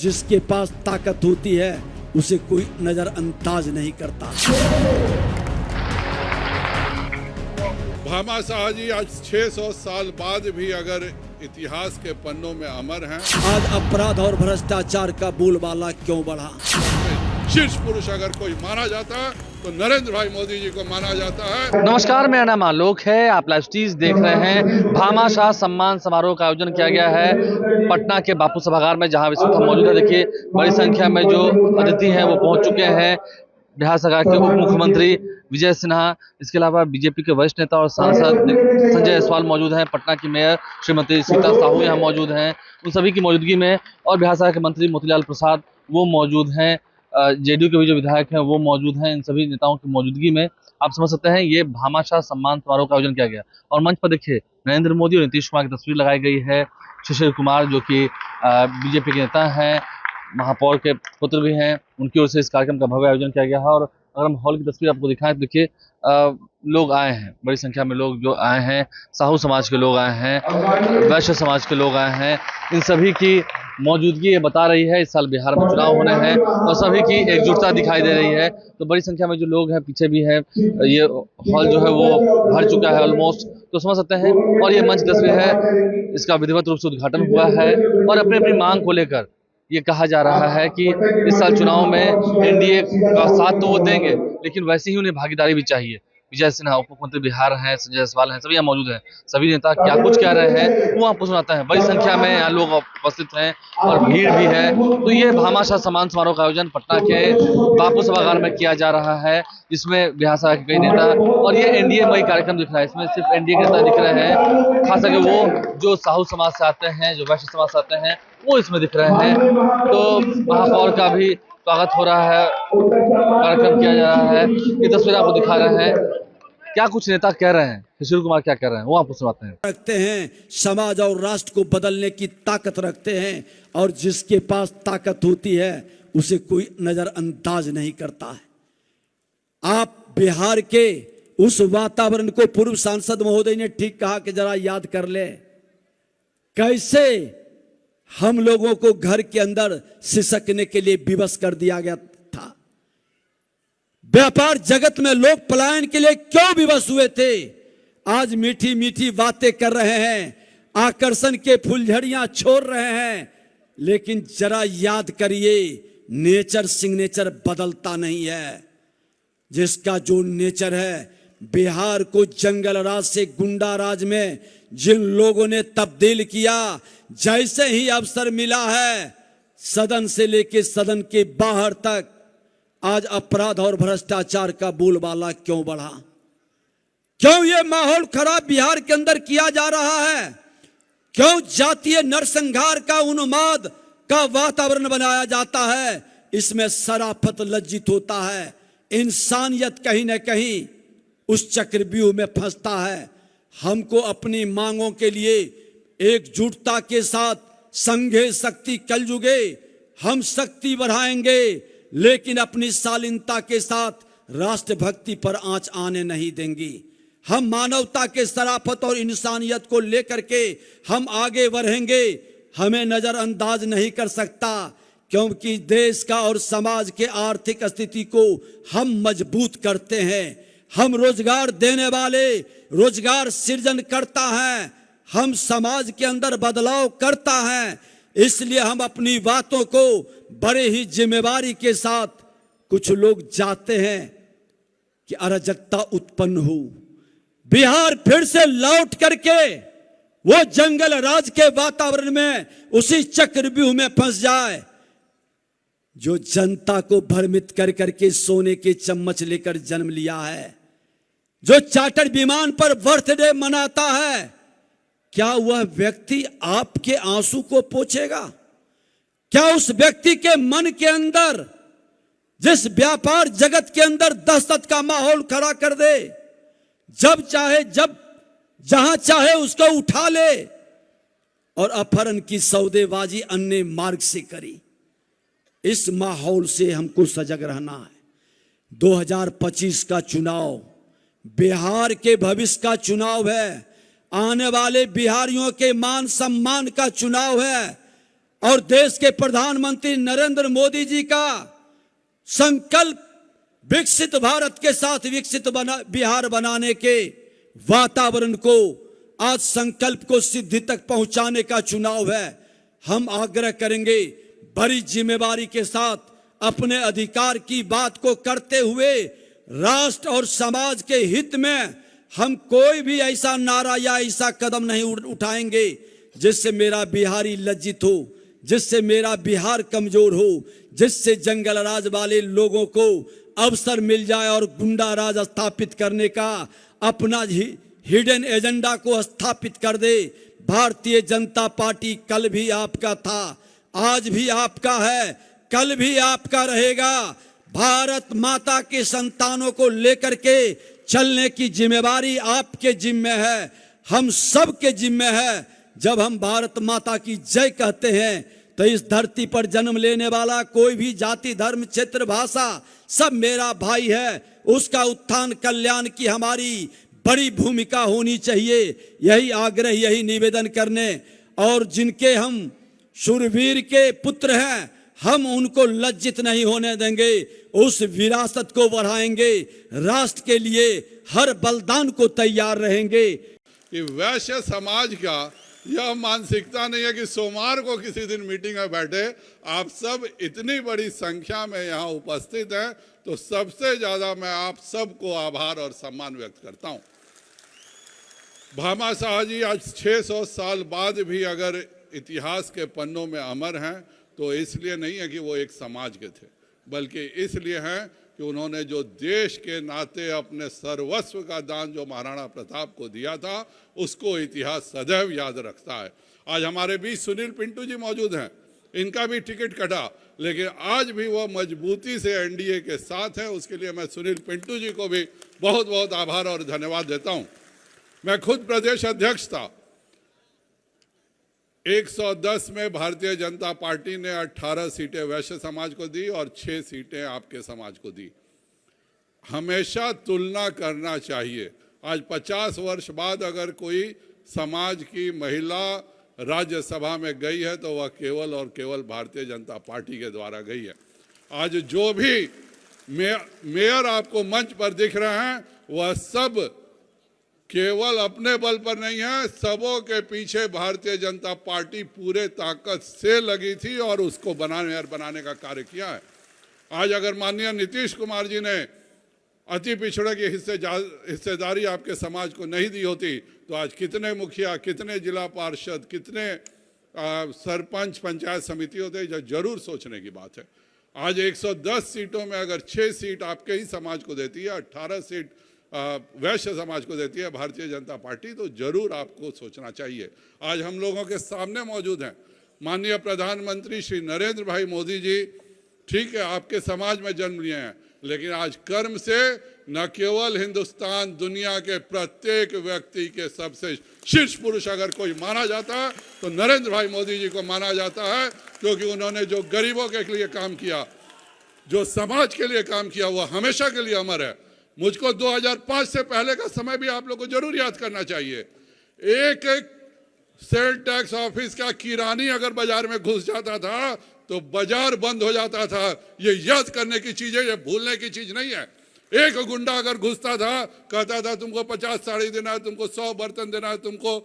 जिसके पास ताकत होती है उसे कोई नजरअंदाज नहीं करता। भामाशाह जी आज 600 साल बाद भी अगर इतिहास के पन्नों में अमर हैं। आज अपराध और भ्रष्टाचार का बोलबाला क्यों बढ़ा? शीर्ष पुरुष अगर कोई माना जाता है तो नरेंद्र भाई मोदी जी को माना जाता है। नमस्कार, मेरा नाम आलोक है। आप लाइव स्टीज देख रहे हैं। भामाशाह सम्मान समारोह का आयोजन किया गया है पटना के बापू सभागार में, जहां इस वक्त हम मौजूद है। देखिए, बड़ी संख्या में जो अतिथि हैं वो पहुंच चुके हैं। बिहार सरकार के उप मुख्यमंत्री विजय सिन्हा, इसके अलावा बीजेपी के वरिष्ठ नेता और सांसद संजय जायसवाल मौजूद हैं। पटना की मेयर श्रीमती सीता साहू यहाँ मौजूद हैं। उन सभी की मौजूदगी में और बिहार सरकार के मंत्री मोतीलाल प्रसाद वो मौजूद हैं। जेडीयू के भी जो विधायक हैं वो मौजूद हैं। इन सभी नेताओं की मौजूदगी में आप समझ सकते हैं ये भामाशाह सम्मान समारोह का आयोजन किया गया। और मंच पर देखिए नरेंद्र मोदी और नीतीश कुमार की तस्वीर लगाई गई है। शिशिर कुमार जो कि बीजेपी के नेता हैं, महापौर के पुत्र भी हैं, उनकी ओर से इस कार्यक्रम का भव्य आयोजन किया गया है। और अगर हम हॉल की तस्वीर आपको दिखाएं तो देखिए लोग आए हैं, बड़ी संख्या में लोग जो आए हैं, साहू समाज के लोग आए हैं, वैश्य समाज के लोग आए हैं। इन सभी की मौजूदगी ये बता रही है इस साल बिहार में चुनाव होने हैं और सभी की एकजुटता दिखाई दे रही है। तो बड़ी संख्या में जो लोग हैं, पीछे भी हैं, ये हॉल जो है वो भर चुका है ऑलमोस्ट, तो समझ सकते हैं। और ये मंच तस्वीर है, इसका विधिवत रूप से उद्घाटन हुआ है और अपनी अपनी मांग को लेकर ये कहा जा रहा है कि इस साल चुनाव में एनडीए का साथ तो वो देंगे, लेकिन वैसे ही उन्हें भागीदारी भी चाहिए। विजय सिन्हा उप मुख्यमंत्री बिहार हैं, संजय जायसवाल हैं, सभी यहाँ मौजूद हैं। सभी नेता क्या कुछ कह रहे हैं वो आपको सुनाते हैं। बड़ी संख्या में यहाँ लोग उपस्थित हैं और भीड़ भी है। तो ये भामाशाह सम्मान समारोह का आयोजन पटना के बापू सभागार में किया जा रहा है, जिसमें बिहार सरकार के कई नेता और ये एनडीए मई कार्यक्रम दिख रहा है। इसमें सिर्फ एनडीए के नेता दिख रहे हैं, खास करके वो जो साहू समाज से आते हैं, जो वैश्य समाज से आते हैं, वो इसमें दिख रहे हैं। तो महापौर का भी स्वागत हो रहा है, कार्यक्रम किया जा रहा है। ये तस्वीर आपको दिखा रहे हैं। क्या कुछ नेता कह रहे हैं, शिशिर कुमार क्या कह रहे हैं वो आपको सुनाते हैं। रखते हैं, समाज और राष्ट्र को बदलने की ताकत रखते हैं और जिसके पास ताकत होती है उसे कोई नजरअंदाज नहीं करता है। आप बिहार के उस वातावरण को पूर्व सांसद महोदय ने ठीक कहा कि जरा याद कर ले, कैसे हम लोगों को घर के अंदर सिसकने के लिए विवश कर दिया गया था। व्यापार जगत में लोग पलायन के लिए क्यों विवश हुए थे। आज मीठी मीठी बातें कर रहे हैं, आकर्षण के फुलझड़ियां छोड़ रहे हैं, लेकिन जरा याद करिए नेचर सिग्नेचर बदलता नहीं है। जिसका जो नेचर है, बिहार को जंगल राज से गुंडा राज में जिन लोगों ने तब्दील किया, जैसे ही अवसर मिला है सदन से लेकर सदन के बाहर तक आज अपराध और भ्रष्टाचार का बोलबाला क्यों बढ़ा? क्यों ये माहौल खराब बिहार के अंदर किया जा रहा है? क्यों जातीय नरसंहार का उन्माद का वातावरण बनाया जाता है? इसमें सराफत लज्जित होता है। इंसानियत कहीं न कहीं उस चक्रव्यूह में फंसता है। हमको अपनी मांगों के लिए एकजुटता के साथ संघे शक्ति कलयुगे, हम शक्ति बढ़ाएंगे, लेकिन अपनी शालीनता के साथ राष्ट्रभक्ति पर आंच आने नहीं देंगी। हम मानवता के शराफत और इंसानियत को लेकर के हम आगे बढ़ेंगे। हमें नजरअंदाज नहीं कर सकता, क्योंकि देश का और समाज के आर्थिक स्थिति को हम मजबूत करते हैं। हम रोजगार देने वाले, रोजगार सृजन करता है, हम समाज के अंदर बदलाव करता है। इसलिए हम अपनी बातों को बड़े ही जिम्मेवारी के साथ, कुछ लोग चाहते हैं कि अराजकता उत्पन्न हो, बिहार फिर से लौट करके वो जंगल राज के वातावरण में उसी चक्रव्यूह में फंस जाए जो जनता को भ्रमित कर करके सोने के चम्मच लेकर जन्म लिया है, जो चार्टर्ड विमान पर बर्थडे मनाता है। क्या वह व्यक्ति आपके आंसू को पोंछेगा? क्या उस व्यक्ति के मन के अंदर, जिस व्यापार जगत के अंदर दहशत का माहौल खड़ा कर दे, जब चाहे जब जहां चाहे उसको उठा ले और अपहरण की सौदेबाजी अन्य मार्ग से करी, इस माहौल से हमको सजग रहना है। 2025 का चुनाव बिहार के भविष्य का चुनाव है, आने वाले बिहारियों के मान सम्मान का चुनाव है और देश के प्रधानमंत्री नरेंद्र मोदी जी का संकल्प विकसित भारत के साथ विकसित बिहार बनाने के वातावरण को, आज संकल्प को सिद्धि तक पहुंचाने का चुनाव है। हम आग्रह करेंगे बड़ी जिम्मेवारी के साथ अपने अधिकार की बात को करते हुए राष्ट्र और समाज के हित में हम कोई भी ऐसा नारा या ऐसा कदम नहीं उठाएंगे जिससे मेरा बिहारी लज्जित हो, जिससे मेरा बिहार कमजोर हो, जिससे जंगल राज वाले लोगों को अवसर मिल जाए और गुंडा राज स्थापित करने का अपना हिडन एजेंडा को स्थापित कर दे। भारतीय जनता पार्टी कल भी आपका था, आज भी आपका है, कल भी आपका रहेगा। भारत माता के संतानों को लेकर के चलने की जिम्मेवारी आपके जिम्मे है, हम सब के जिम्मे है। जब हम भारत माता की जय कहते हैं तो इस धरती पर जन्म लेने वाला कोई भी जाति, धर्म, क्षेत्र, भाषा सब मेरा भाई है। उसका उत्थान कल्याण की हमारी बड़ी भूमिका होनी चाहिए। यही आग्रह, यही निवेदन करने, और जिनके हम शूरवीर के पुत्र हैं हम उनको लज्जित नहीं होने देंगे, उस विरासत को बढ़ाएंगे, राष्ट्र के लिए हर बलिदान को तैयार रहेंगे। कि वैश्य समाज का यह मानसिकता नहीं है कि सोमवार को किसी दिन मीटिंग में बैठे। आप सब इतनी बड़ी संख्या में यहाँ उपस्थित हैं, तो सबसे ज्यादा मैं आप सबको आभार और सम्मान व्यक्त करता हूँ। भामा शाह जी आज 600 साल बाद भी अगर इतिहास के पन्नों में अमर हैं तो इसलिए नहीं है कि वो एक समाज के थे, बल्कि इसलिए हैं कि उन्होंने जो देश के नाते अपने सर्वस्व का दान जो महाराणा प्रताप को दिया था उसको इतिहास सदैव याद रखता है। आज हमारे बीच सुनील पिंटू जी मौजूद हैं, इनका भी टिकट कटा, लेकिन आज भी वो मजबूती से एनडीए के साथ हैं। उसके लिए मैं सुनील पिंटू जी को भी बहुत बहुत आभार और धन्यवाद देता हूं। मैं खुद प्रदेश अध्यक्ष था। 110 में भारतीय जनता पार्टी ने 18 सीटें वैश्य समाज को दी और 6 सीटें आपके समाज को दी। हमेशा तुलना करना चाहिए। आज 50 वर्ष बाद अगर कोई समाज की महिला राज्यसभा में गई है तो वह केवल और केवल भारतीय जनता पार्टी के द्वारा गई है। आज जो भी मेयर आपको मंच पर दिख रहे हैं वह सब केवल अपने बल पर नहीं है, सबों के पीछे भारतीय जनता पार्टी पूरे ताकत से लगी थी और उसको बनाने का कार्य किया है। आज अगर माननीय नीतीश कुमार जी ने अति पिछड़े की हिस्सेदारी आपके समाज को नहीं दी होती तो आज कितने मुखिया, कितने जिला पार्षद, कितने सरपंच, पंचायत समिति होते, जरूर सोचने की बात है। आज 110 सीटों में अगर 6 सीट आपके ही समाज को देती है, 18 सीट वैश्य समाज को देती है भारतीय जनता पार्टी, तो जरूर आपको सोचना चाहिए। आज हम लोगों के सामने मौजूद हैं माननीय प्रधानमंत्री श्री नरेंद्र भाई मोदी जी। ठीक है, आपके समाज में जन्म लिए हैं, लेकिन आज कर्म से न केवल हिंदुस्तान, दुनिया के प्रत्येक व्यक्ति के सबसे शीर्ष पुरुष अगर कोई माना जाता है तो नरेंद्र भाई मोदी जी को माना जाता है, क्योंकि उन्होंने जो गरीबों के लिए काम किया, जो समाज के लिए काम किया, वो हमेशा के लिए अमर है। मुझको 2005 से पहले का समय भी आप लोग को जरूर याद करना चाहिए। एक सेल टैक्स ऑफिस का किरानी अगर बाजार में घुस जाता था तो बाजार बंद हो जाता था। ये याद करने की चीज है, ये भूलने की चीज नहीं है। एक गुंडा अगर घुसता था, कहता था तुमको 50 साड़ी देना है, तुमको 100 बर्तन देना है, तुमको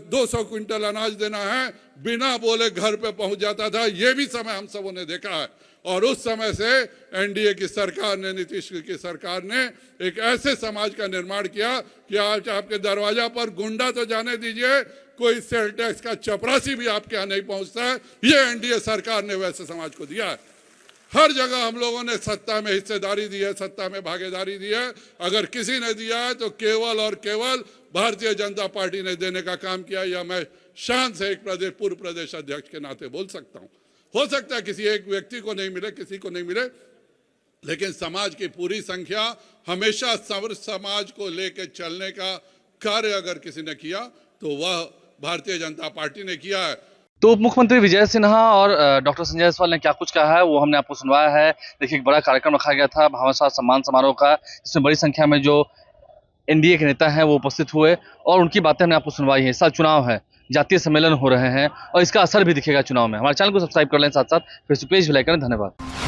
200 क्विंटल अनाज देना है, बिना बोले घर पे पहुंच जाता था। ये भी समय हम सबों ने देखा है। और उस समय से एनडीए की सरकार ने, नीतीश की सरकार ने एक ऐसे समाज का निर्माण किया कि आज आपके दरवाजा पर गुंडा तो जाने दीजिए, कोई सेल टैक्स का चपरासी भी आपके यहाँ नहीं पहुंचता है। ये एनडीए सरकार ने वैसे समाज को दिया है। हर जगह हम लोगों ने सत्ता में हिस्सेदारी दी है, सत्ता में भागीदारी दी है। अगर किसी ने दिया है तो केवल और केवल भारतीय जनता पार्टी ने देने का काम किया। यह मैं शान से एक पूर्व प्रदेश अध्यक्ष के नाते बोल सकता हूं। हो सकता है किसी एक व्यक्ति को नहीं मिले, किसी को नहीं मिले, लेकिन समाज की पूरी संख्या हमेशा समाज को लेकर चलने का कार्य अगर किसी ने किया तो वह भारतीय जनता पार्टी ने किया है। तो उप मुख्यमंत्री विजय सिन्हा और डॉक्टर संजय जायसवाल ने क्या कुछ कहा है वो हमने आपको सुनवाया है। देखिए, एक बड़ा कार्यक्रम रखा गया था भामा शाह सम्मान समारोह का, जिसमें बड़ी संख्या में जो एनडीए के नेता हैं वो उपस्थित हुए और उनकी बातें हमने आपको सुनवाई है। इस साल चुनाव है, जातीय सम्मेलन हो रहे हैं और इसका असर भी दिखेगा चुनाव में। हमारे चैनल को सब्सक्राइब कर लें, साथ साथ फेसबुक पेज भी लाइक करें। धन्यवाद।